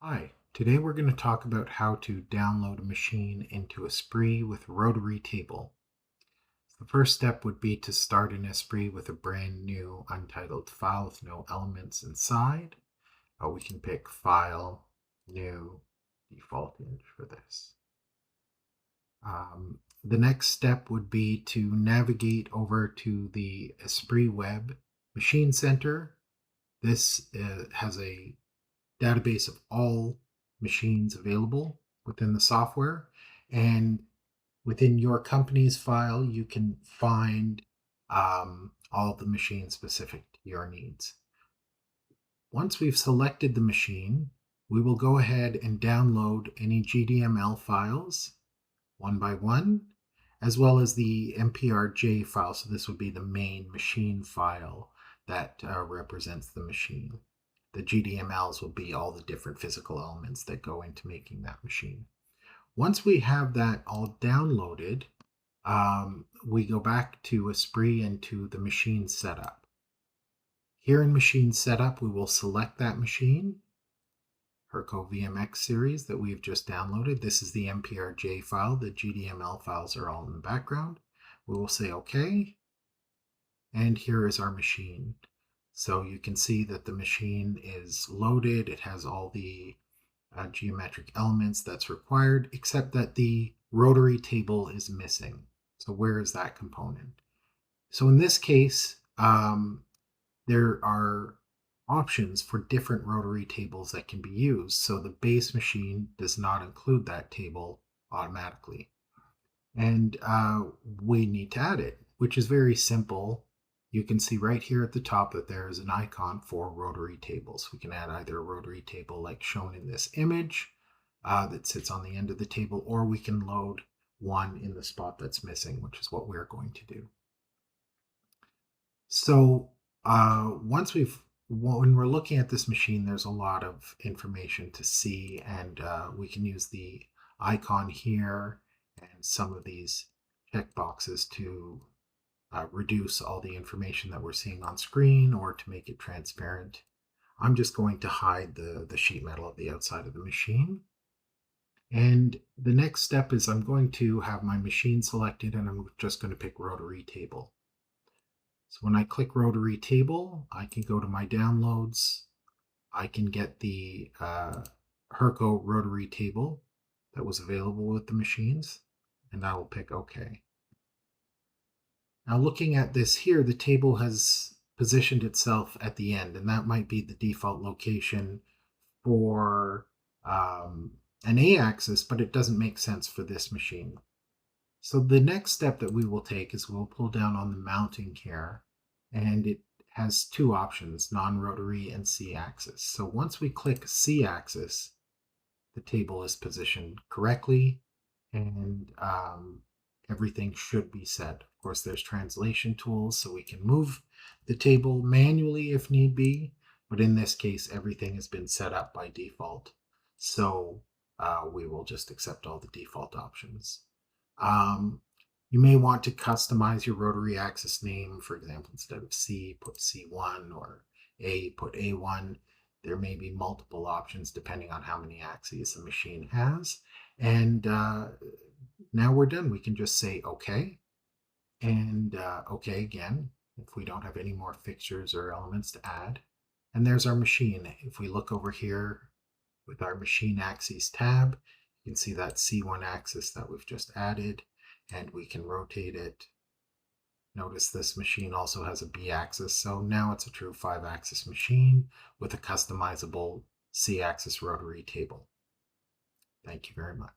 Hi, today we're going to talk about how to download a machine into ESPRIT with a rotary table. The first step would be to start an ESPRIT with a brand new untitled file with no elements inside. We can pick File, New, Default Image for this. The next step would be to navigate over to the ESPRIT Web Machine Center. This has a database of all machines available within the software. And within your company's file, you can find all the machines specific to your needs. Once we've selected the machine, we will go ahead and download any GDML files one by one, as well as the MPRJ file. So this would be the main machine file that represents the machine. The GDMLs will be all the different physical elements that go into making that machine. Once we have that all downloaded, we go back to ESPRIT and to the machine setup. Here in machine setup, we will select that machine, Herco VMX series that we've just downloaded. This is the MPRJ file. The GDML files are all in the background. We will say OK. And here is our machine. So you can see that the machine is loaded. It has all the geometric elements that's required, except that the rotary table is missing. So where is that component? So in this case, there are options for different rotary tables that can be used. So the base machine does not include that table automatically. And we need to add it, which is very simple. You can see right here at the top that there is an icon for rotary tables. We can add either a rotary table like shown in this image that sits on the end of the table, or we can load one in the spot that's missing, which is what we're going to do. So when we're looking at this machine, there's a lot of information to see, and we can use the icon here and some of these checkboxes to reduce all the information that we're seeing on screen or to make it transparent. I'm just going to hide the sheet metal of the outside of the machine. And the next step is I'm going to have my machine selected, and I'm just going to pick rotary table. So when I click rotary table, I can go to my downloads. I can get the Herco rotary table that was available with the machines, and I will pick OK. Now looking at this here, the table has positioned itself at the end, and that might be the default location for an A-axis, but it doesn't make sense for this machine. So the next step that we will take is we'll pull down on the mounting here, and it has two options, non-rotary and C-axis. So once we click C-axis, the table is positioned correctly, and everything should be set. Of course, there's translation tools, so we can move the table manually if need be, but in this case, everything has been set up by default. So we will just accept all the default options. You may want to customize your rotary axis name. For example, instead of C, put C1, or A, put A1. There may be multiple options depending on how many axes the machine has. And now we're done. We can just say OK, and OK again if we don't have any more fixtures or elements to add. And there's our machine. If we look over here with our machine axes tab, you can see that C1 axis that we've just added, and we can rotate it. Notice this machine also has a B axis, so now it's a true 5-axis machine with a customizable C-axis rotary table. Thank you very much.